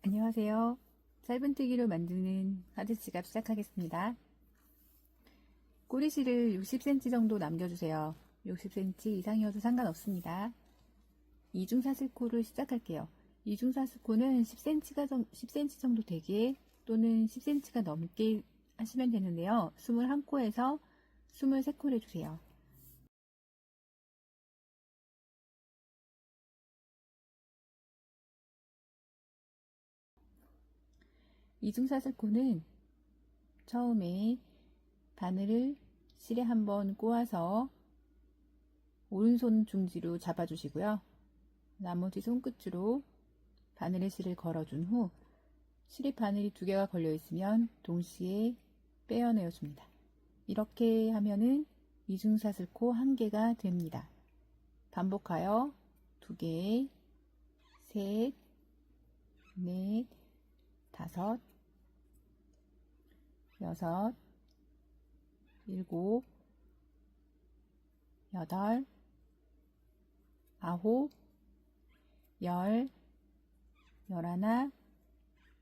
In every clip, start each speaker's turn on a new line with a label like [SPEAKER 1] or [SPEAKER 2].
[SPEAKER 1] 안녕하세요. 짧은뜨기로 만드는 하드 지갑 시작하겠습니다. 꼬리실을 60cm 정도 남겨주세요. 60cm 이상이어도 상관없습니다. 이중사슬코를 시작할게요. 이중사슬코는 10cm 정도 되게 또는 10cm가 넘게 하시면 되는데요. 21코에서 23코를 해주세요. 이중사슬코는 처음에 바늘을 실에 한번 꼬아서 오른손 중지로 잡아주시고요. 나머지 손끝으로 바늘에 실을 걸어준 후 실에 바늘이 2개가 걸려 있으면 동시에 빼어내어 줍니다. 이렇게 하면은 이중사슬코 1개가 됩니다. 반복하여 2개, 셋, 넷, 5, 6, 7, 8, 9, 10,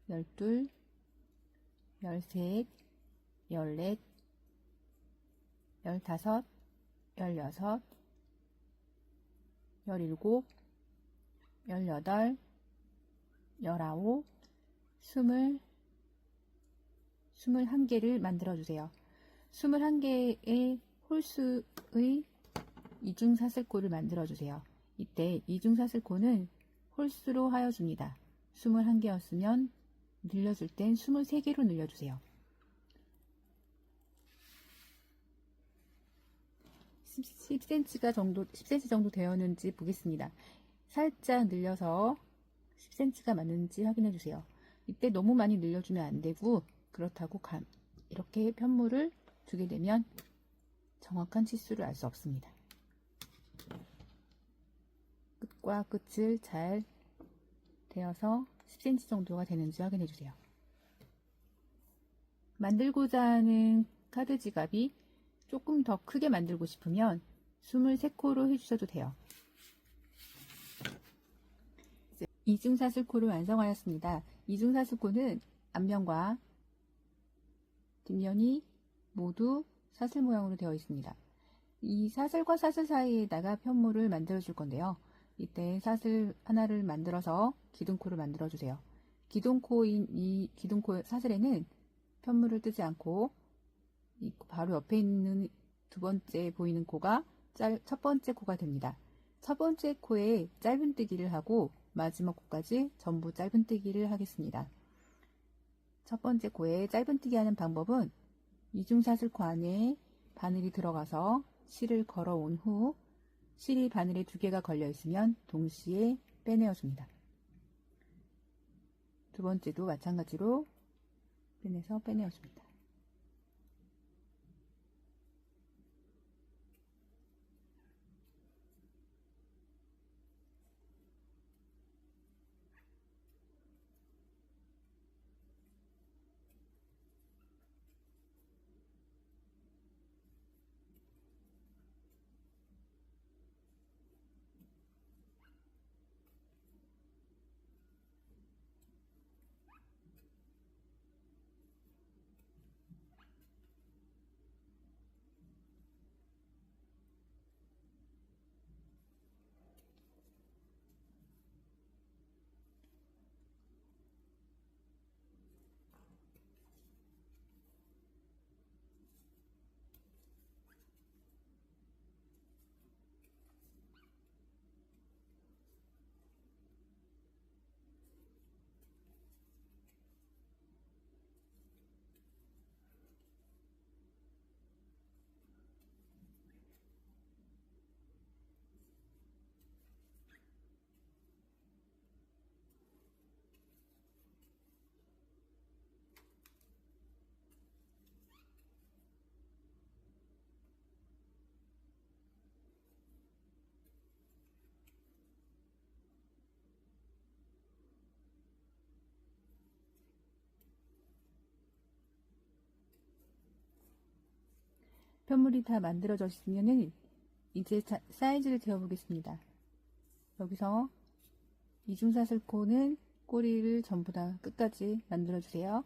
[SPEAKER 1] 11, 12, 13, 14, 15, 16, 17, 18, 19, 20, 21개를 만들어주세요. 21개의 홀수의 이중사슬코를 만들어주세요. 이때 이중사슬코는 홀수로 하여줍니다. 21개였으면 늘려줄 땐 23개로 늘려주세요. 10cm 정도 되었는지 보겠습니다. 살짝 늘려서 10cm가 맞는지 확인해 주세요. 이때 너무 많이 늘려주면 안 되고, 그렇다고 이렇게 편물을 주게 되면 정확한 치수를 알 수 없습니다. 끝과 끝을 잘 대어서 10cm 정도가 되는지 확인해 주세요. 만들고자 하는 카드 지갑이 조금 더 크게 만들고 싶으면 23코로 해주셔도 돼요. 이중사슬코를 완성하였습니다. 이중사슬코는 앞면과 뒷면이 모두 사슬 모양으로 되어 있습니다. 이 사슬과 사슬 사이에다가 편물을 만들어 줄 건데요. 이때 사슬 하나를 만들어서 기둥코를 만들어 주세요. 기둥코인 이 기둥코 사슬에는 편물을 뜨지 않고 바로 옆에 있는 2번째 보이는 코가 첫 번째 코가 됩니다. 첫 번째 코에 짧은뜨기를 하고 마지막 코까지 전부 짧은뜨기를 하겠습니다. 첫 번째 코에 짧은뜨기 하는 방법은 이중사슬코 안에 바늘이 들어가서 실을 걸어온 후 실이 바늘에 2개가 걸려 있으면 동시에 빼내어 줍니다. 두 번째도 마찬가지로 빼내어 줍니다. 편물이 다 만들어졌으면 이제 사이즈를 재어 보겠습니다. 여기서 이중사슬코는 꼬리를 전부 다 끝까지 만들어 주세요.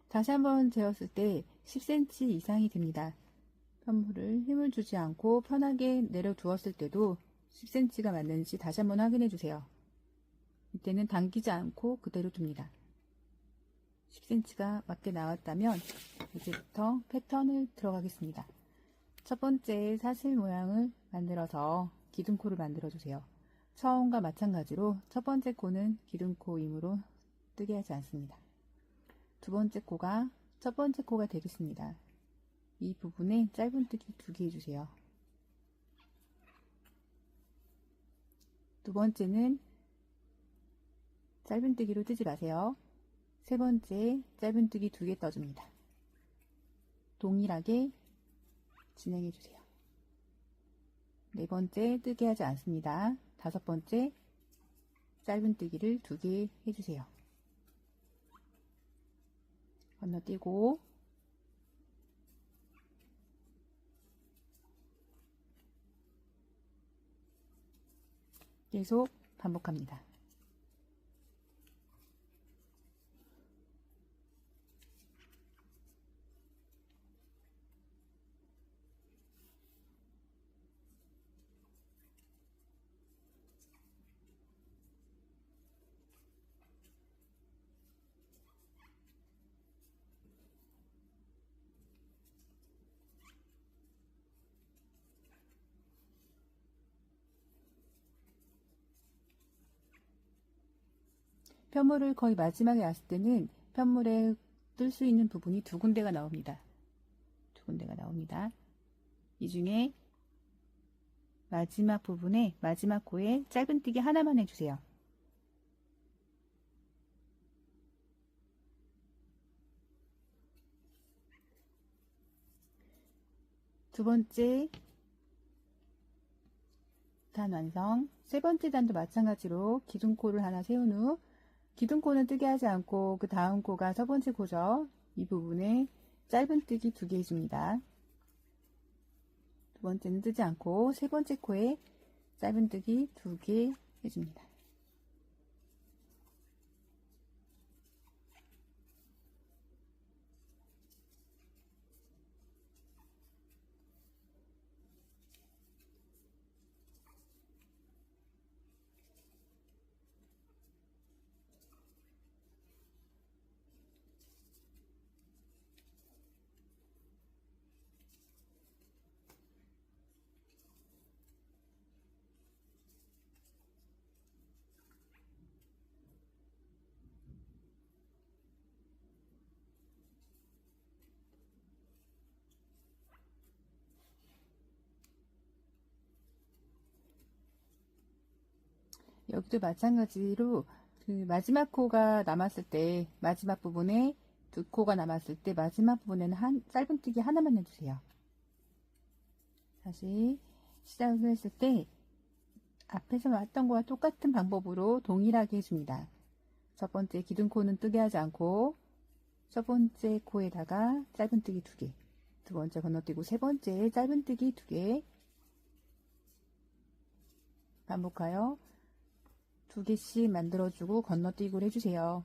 [SPEAKER 1] 다시 한번 재었을 때 10cm 이상이 됩니다. 편물을 힘을 주지 않고 편하게 내려두었을 때도 10cm가 맞는지 다시 한번 확인해 주세요. 이때는 당기지 않고 그대로 둡니다. 10cm가 맞게 나왔다면 이제부터 패턴을 들어가겠습니다. 첫 번째 사슬 모양을 만들어서 기둥코를 만들어 주세요. 처음과 마찬가지로 첫 번째 코는 기둥코이므로 뜨게 하지 않습니다. 두 번째 코가 첫 번째 코가 되겠습니다. 이 부분에 짧은뜨기 2개 해주세요. 두 번째는 짧은뜨기로 뜨지 마세요. 세 번째 짧은뜨기 2개 떠줍니다. 동일하게 진행해 주세요. 네 번째 뜨게 하지 않습니다. 다섯 번째 짧은뜨기를 2개 해주세요. 건너뛰고 계속 반복합니다. 편물을 거의 마지막에 왔을 때는 편물에 뜰 수 있는 부분이 2군데가 나옵니다. 2군데가 나옵니다. 이 중에 마지막 부분에 마지막 코에 짧은뜨기 하나만 해주세요. 두 번째 단 완성. 세 번째 단도 마찬가지로 기둥코를 하나 세운 후 기둥코는 뜨게 하지 않고 그 다음 코가 첫 번째 코죠. 이 부분에 짧은뜨기 2개 해줍니다. 두 번째는 뜨지 않고 세 번째 코에 짧은뜨기 2개 해줍니다. 여기도 마찬가지로 그 마지막 코가 남았을 때 마지막 부분에 2코가 남았을 때 마지막 부분에는 짧은뜨기 하나만 해주세요. 다시 시작을 했을 때 앞에서 왔던 거와 똑같은 방법으로 동일하게 해줍니다. 첫 번째 기둥코는 뜨게 하지 않고 첫 번째 코에다가 짧은뜨기 2개, 두 번째 건너뛰고 세 번째 짧은뜨기 2개 반복하여 2개씩 만들어주고 건너뛰기를 해주세요.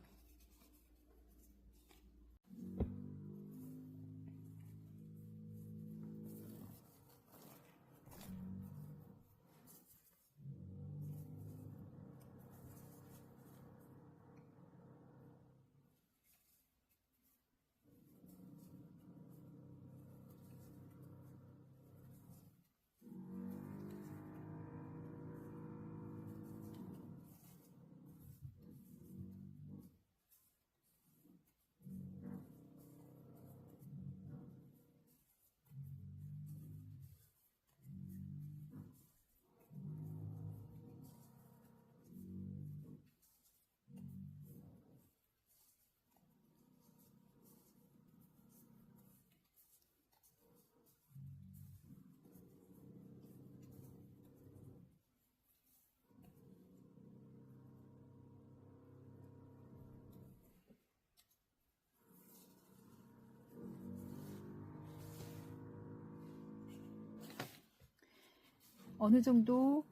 [SPEAKER 1] 어느 정도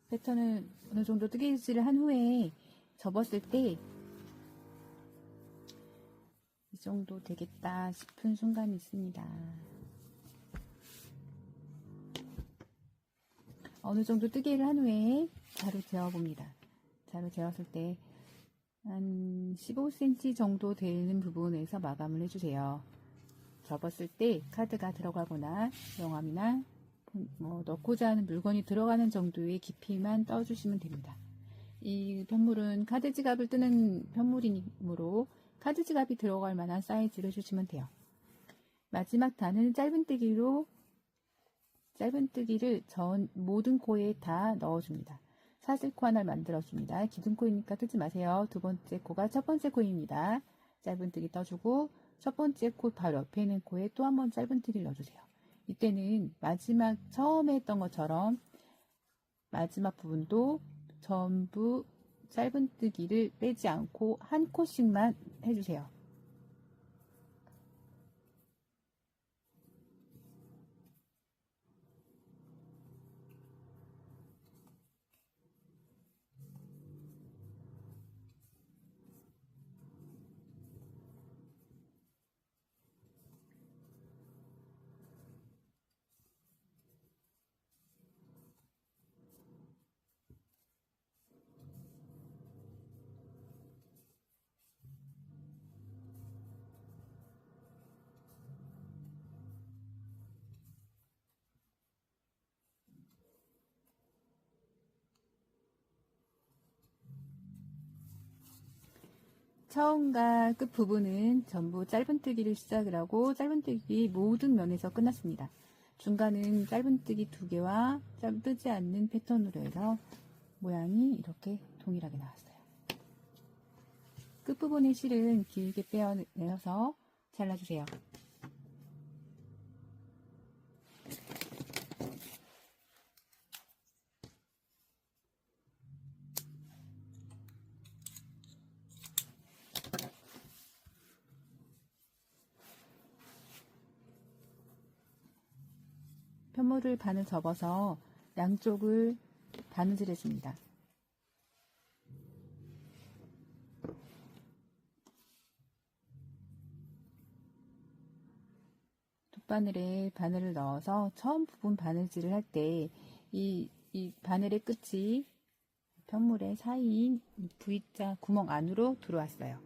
[SPEAKER 1] 패턴을 어느 정도 뜨개질을 한 후에 접었을 때 이 정도 되겠다 싶은 순간이 있습니다. 어느 정도 뜨개를 한 후에 자로 재어 봅니다. 자로 재었을 때 한 15cm 정도 되는 부분에서 마감을 해주세요. 접었을 때 카드가 들어가거나 명암이나 뭐 넣고자 하는 물건이 들어가는 정도의 깊이만 떠주시면 됩니다. 이 편물은 카드 지갑을 뜨는 편물이므로 카드 지갑이 들어갈 만한 사이즈로 해주시면 돼요. 마지막 단은 짧은뜨기를 모든 코에 다 넣어줍니다. 사슬코 하나를 만들어줍니다. 기둥코이니까 뜨지 마세요. 두 번째 코가 첫 번째 코입니다. 짧은뜨기 떠주고 첫 번째 코 바로 옆에 있는 코에 또 한 번 짧은뜨기를 넣어주세요. 이때는 마지막 처음에 했던 것처럼 마지막 부분도 전부 짧은뜨기를 빼지 않고 한 코씩만 해주세요. 처음과 끝 부분은 전부 짧은뜨기를 시작을 하고 짧은뜨기 모든 면에서 끝났습니다. 중간은 짧은뜨기 2개와 뜨지 않는 패턴으로 해서 모양이 이렇게 동일하게 나왔어요. 끝부분의 실은 길게 빼어내서 잘라주세요. 편물을 반을 접어서 양쪽을 바느질 해줍니다. 돗바늘에 바늘을 넣어서 처음 부분 바느질을 할 때 이 바늘의 끝이 편물의 사이인 V자 구멍 안으로 들어왔어요.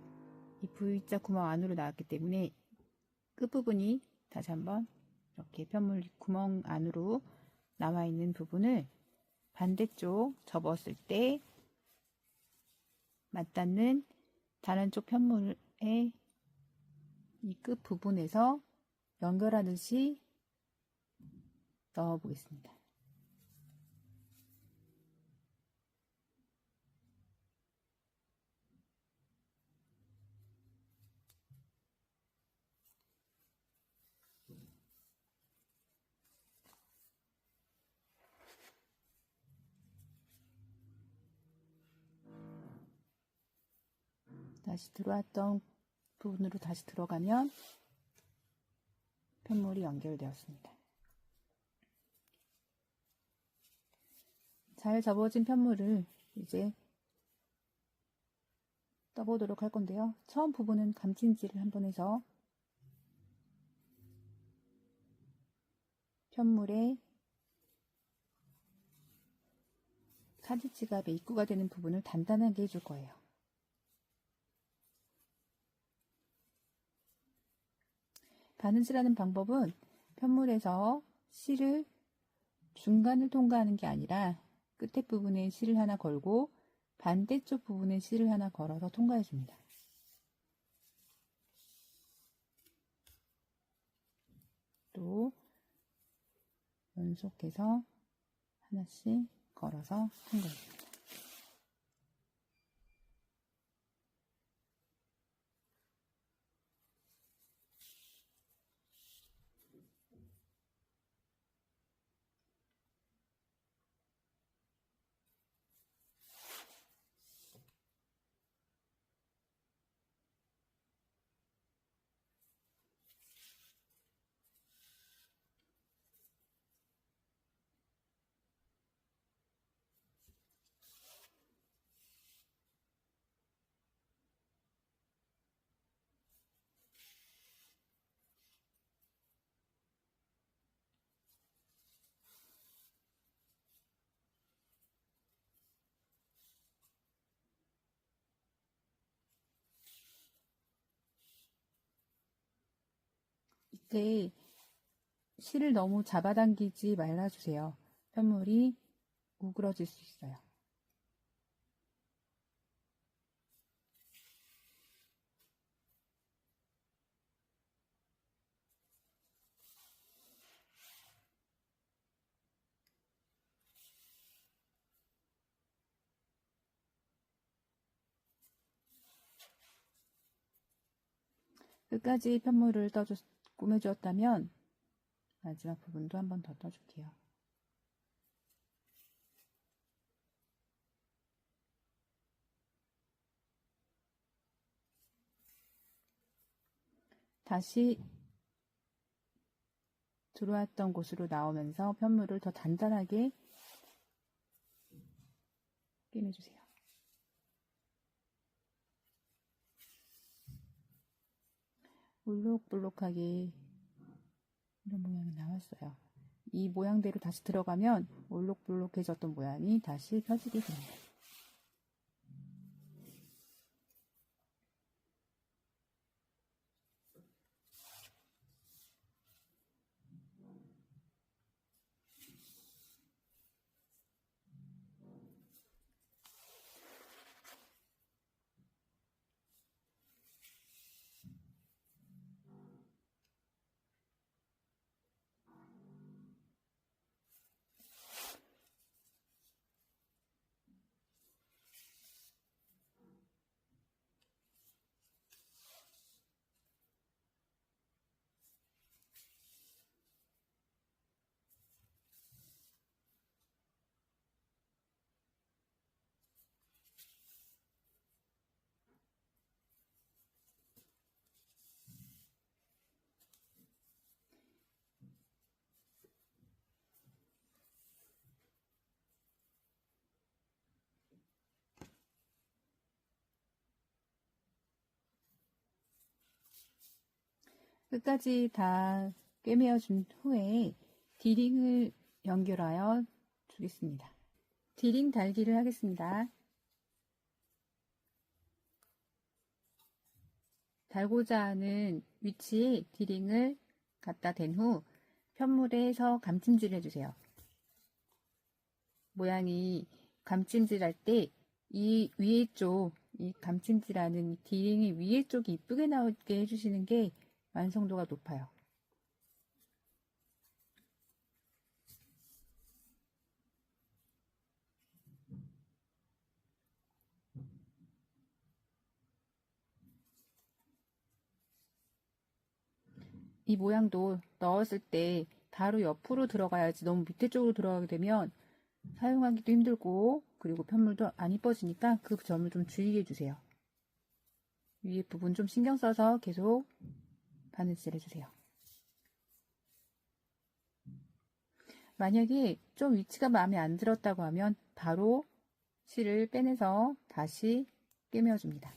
[SPEAKER 1] 이 V자 구멍 안으로 나왔기 때문에 끝부분이 다시 한번 이렇게 편물 구멍 안으로 나와 있는 부분을 반대쪽 접었을 때 맞닿는 다른 쪽 편물의 이 끝 부분에서 연결하듯이 넣어 보겠습니다. 다시 들어왔던 부분으로 다시 들어가면 편물이 연결되었습니다. 잘 접어진 편물을 이제 떠보도록 할 건데요. 처음 부분은 감찜질을 한번 해서 편물에 카드 지갑의 입구가 되는 부분을 단단하게 해줄 거예요. 바느질하는 방법은 편물에서 실을 중간을 통과하는 게 아니라 끝에 부분에 실을 하나 걸고 반대쪽 부분에 실을 하나 걸어서 통과해 줍니다. 또 연속해서 하나씩 걸어서 통과해 줍니다. 이때 실을 너무 잡아당기지 말아주세요. 편물이 우그러질 수 있어요. 끝까지 편물을 꾸며주었다면 마지막 부분도 한 번 더 떠줄게요. 다시 들어왔던 곳으로 나오면서 편물을 더 단단하게 끼내주세요. 올록볼록하게 이런 모양이 나왔어요. 이 모양대로 다시 들어가면 올록볼록해졌던 모양이 다시 펴지게 됩니다. 끝까지 다 꿰매어준 후에 디링을 연결하여 주겠습니다. 디링 달기를 하겠습니다. 달고자 하는 위치에 디링을 갖다 댄 후 편물에서 감찜질을 해주세요. 모양이 감찜질할 때 이 위에 쪽, 이 감찜질하는 디링이 위에 쪽이 이쁘게 나오게 해주시는 게 완성도가 높아요. 이 모양도 넣었을 때 바로 옆으로 들어가야지 너무 밑에 쪽으로 들어가게 되면 사용하기도 힘들고 그리고 편물도 안 이뻐지니까 그 점을 좀 주의해 주세요. 위에 부분 좀 신경 써서 계속 바느질 해주세요. 만약에 좀 위치가 마음에 안 들었다고 하면 바로 실을 빼내서 다시 꿰매어줍니다.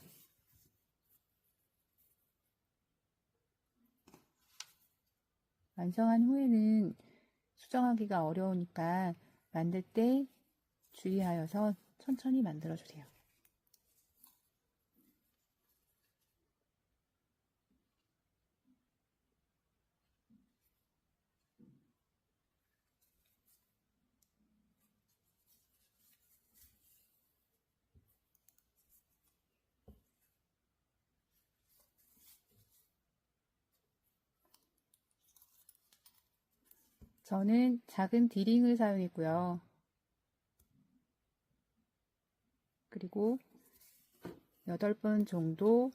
[SPEAKER 1] 완성한 후에는 수정하기가 어려우니까 만들 때 주의하여서 천천히 만들어주세요. 저는 작은 디링을 사용했고요. 그리고 8번 정도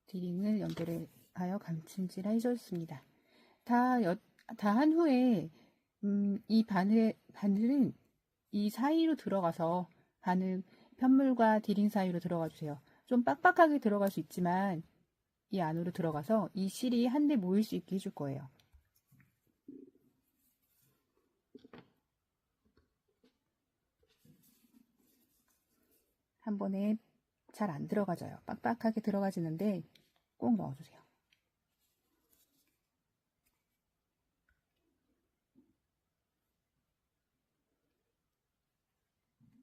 [SPEAKER 1] 디링을 연결하여 감침질 해줬습니다. 다 한 후에 이 바늘은 이 사이로 들어가서 편물과 디링 사이로 들어가 주세요. 좀 빡빡하게 들어갈 수 있지만 이 안으로 들어가서 이 실이 한데 모일 수 있게 해줄 거예요. 한 번에 잘 안 들어가져요. 빡빡하게 들어가지는데 꼭 넣어주세요.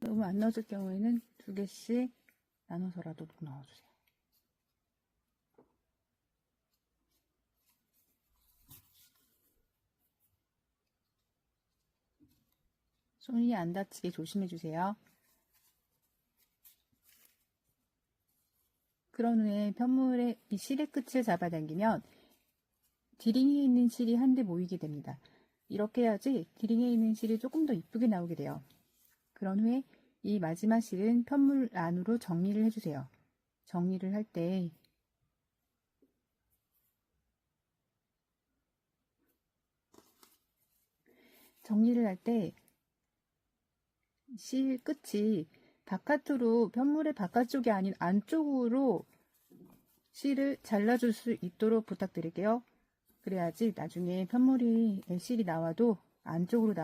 [SPEAKER 1] 너무 안 넣어줄 경우에는 2개씩 나눠서라도 넣어주세요. 손이 안 다치게 조심해 주세요. 그런 후에 편물의 이 실의 끝을 잡아당기면 디링에 있는 실이 한데 모이게 됩니다. 이렇게 해야지 디링에 있는 실이 조금 더 이쁘게 나오게 돼요. 그런 후에 이 마지막 실은 편물 안으로 정리를 해주세요. 정리를 할 때 실 끝이 바깥으로 편물의 바깥쪽이 아닌 안쪽으로 실을 잘라줄 수 있도록 부탁드릴게요. 그래야지 나중에 편물이 실이 나와도 안쪽으로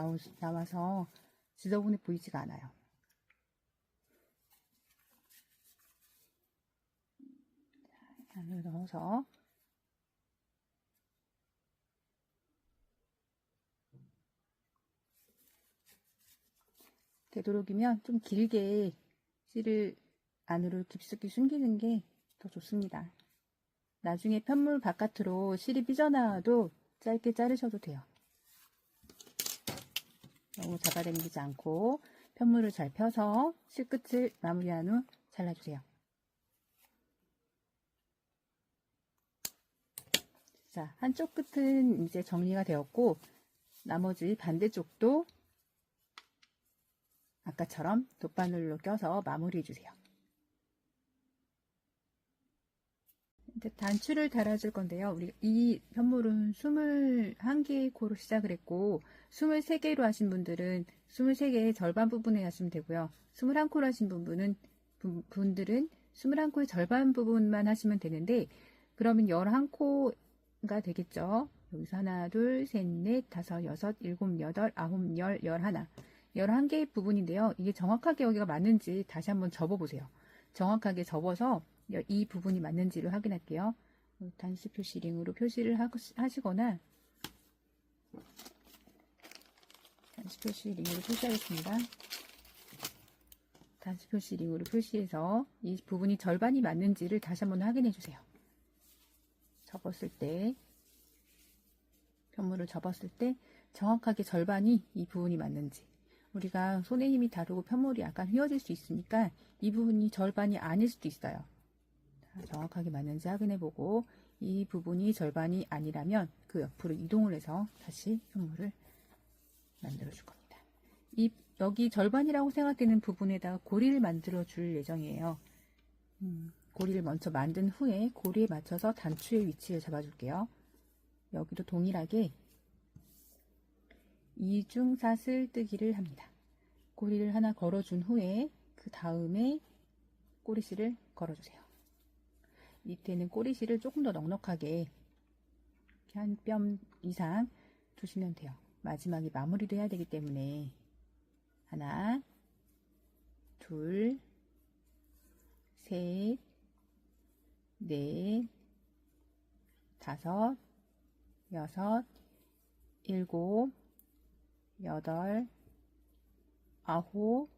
[SPEAKER 1] 나와서 지저분해 보이지가 않아요. 안으로 넣어서 되도록이면 좀 길게 실을 안으로 깊숙이 숨기는 게 더 좋습니다. 나중에 편물 바깥으로 실이 삐져나와도 짧게 자르셔도 돼요. 너무 잡아당기지 않고 편물을 잘 펴서 실끝을 마무리한 후 잘라주세요. 자, 한쪽 끝은 이제 정리가 되었고 나머지 반대쪽도 아까처럼 돗바늘로 껴서 마무리해 주세요. 이제 단추를 달아줄 건데요. 우리 이 편물은 21개의 코로 시작을 했고 23개로 하신 분들은 23개의 절반 부분에 하시면 되고요. 21코로 하신 분들은 21코의 절반 부분만 하시면 되는데 그러면 11코가 되겠죠. 여기서 하나, 둘, 셋, 넷, 다섯, 여섯, 일곱, 여덟, 아홉, 열, 열하나 11개의 부분인데요. 이게 정확하게 여기가 맞는지 다시 한번 접어보세요. 정확하게 접어서 이 부분이 맞는지를 확인할게요. 단수 표시링으로 표시를 하시거나 단수 표시링으로 표시하겠습니다. 단수 표시링으로 표시해서 이 부분이 절반이 맞는지를 다시 한번 확인해 주세요. 접었을 때 편물을 접었을 때 정확하게 절반이 이 부분이 맞는지 우리가 손의 힘이 다르고 편물이 약간 휘어질 수 있으니까 이 부분이 절반이 아닐 수도 있어요. 정확하게 맞는지 확인해보고 이 부분이 절반이 아니라면 그 옆으로 이동을 해서 다시 편물을 만들어 줄 겁니다. 여기 절반이라고 생각되는 부분에다가 고리를 만들어 줄 예정이에요. 고리를 먼저 만든 후에 고리에 맞춰서 단추의 위치를 잡아줄게요. 여기도 동일하게 이중사슬 뜨기를 합니다. 고리를 하나 걸어준 후에 그 다음에 꼬리실을 걸어주세요. 밑에는 꼬리실을 조금 더 넉넉하게 한 뼘 이상 두시면 돼요. 마지막에 마무리도 해야 되기 때문에 하나, 둘, 셋, 넷, 다섯, 여섯, 일곱, 여덟, 아홉,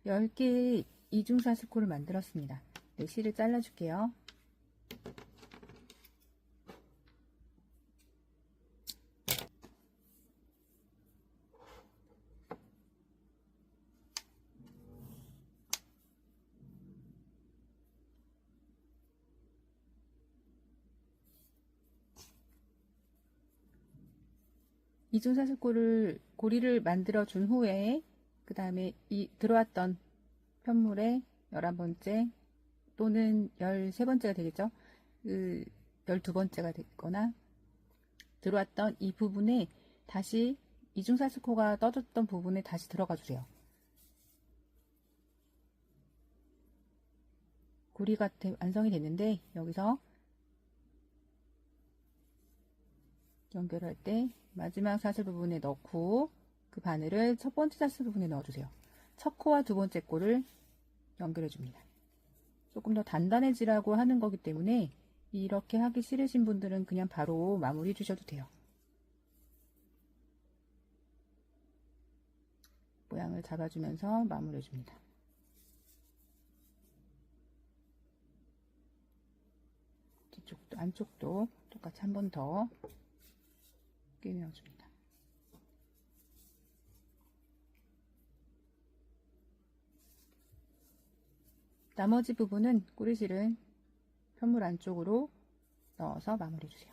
[SPEAKER 1] 10개의 이중사슬코를 만들었습니다. 네, 실을 잘라줄게요. 이중사슬코를 고리를 만들어 준 후에 그 다음에 이 들어왔던 편물의 11번째 또는 13번째가 되겠죠. 12번째가 됐거나 들어왔던 이 부분에 다시 이중사슬코가 떠졌던 부분에 다시 들어가 주세요. 고리가 완성이 됐는데 여기서 연결할 때 마지막 사슬 부분에 넣고 그 바늘을 첫 번째 사슬 부분에 넣어주세요. 첫 코와 두 번째 코를 연결해 줍니다. 조금 더 단단해지라고 하는 거기 때문에 이렇게 하기 싫으신 분들은 그냥 바로 마무리 해 주셔도 돼요. 모양을 잡아주면서 마무리 해줍니다. 뒤쪽도 안쪽도 똑같이 한 번 더 끼워줍니다. 나머지 부분은 꼬리실은 편물 안쪽으로 넣어서 마무리해 주세요.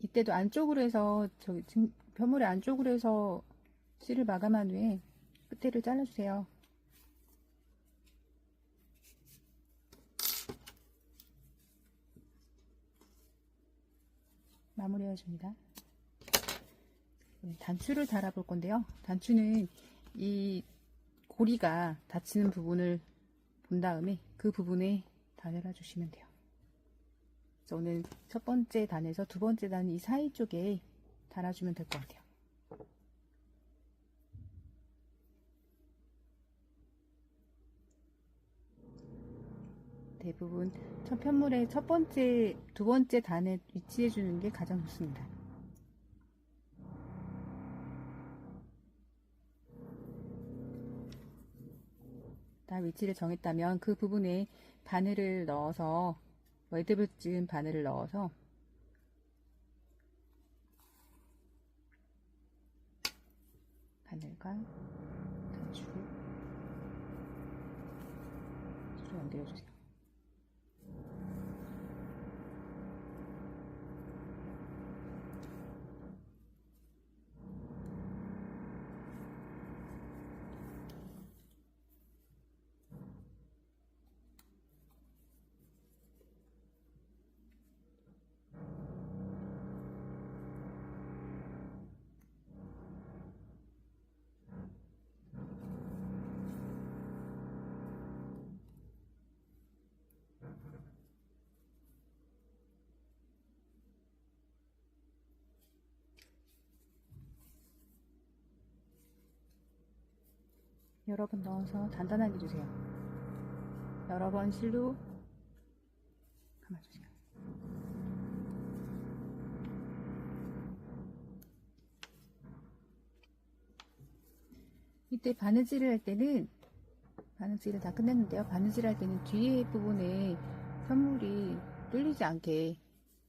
[SPEAKER 1] 이때도 안쪽으로 해서 편물의 안쪽으로 해서 실을 마감한 후에 끝에를 잘라주세요. 마무리해줍니다. 단추를 달아볼 건데요. 단추는 이 고리가 닫히는 부분을 본 다음에 그 부분에 달아주시면 돼요. 저는 첫 번째 단에서 두 번째 단 이 사이 쪽에 달아주면 될 것 같아요. 대부분 첫 편물의 첫 번째, 두 번째 단에 위치해 주는 게 가장 좋습니다. 다 위치를 정했다면 그 부분에 바늘을 넣어서 매듭을 지은 바늘을 넣어서 바늘과 단추를 서로 연결해 주세요. 여러 번 넣어서 단단하게 주세요. 여러 번 실로 감아주세요. 이때 바느질을 할 때는 바느질을 다 끝냈는데요. 바느질 할 때는 뒤에 부분에 편물이 뚫리지 않게,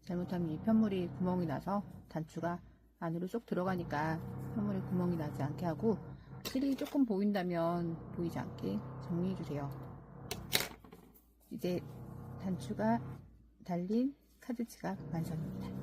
[SPEAKER 1] 잘못하면 이 편물이 구멍이 나서 단추가 안으로 쏙 들어가니까 편물에 구멍이 나지 않게 하고, 실이 조금 보인다면 보이지 않게 정리해 주세요. 이제 단추가 달린 카드 지갑 완성입니다.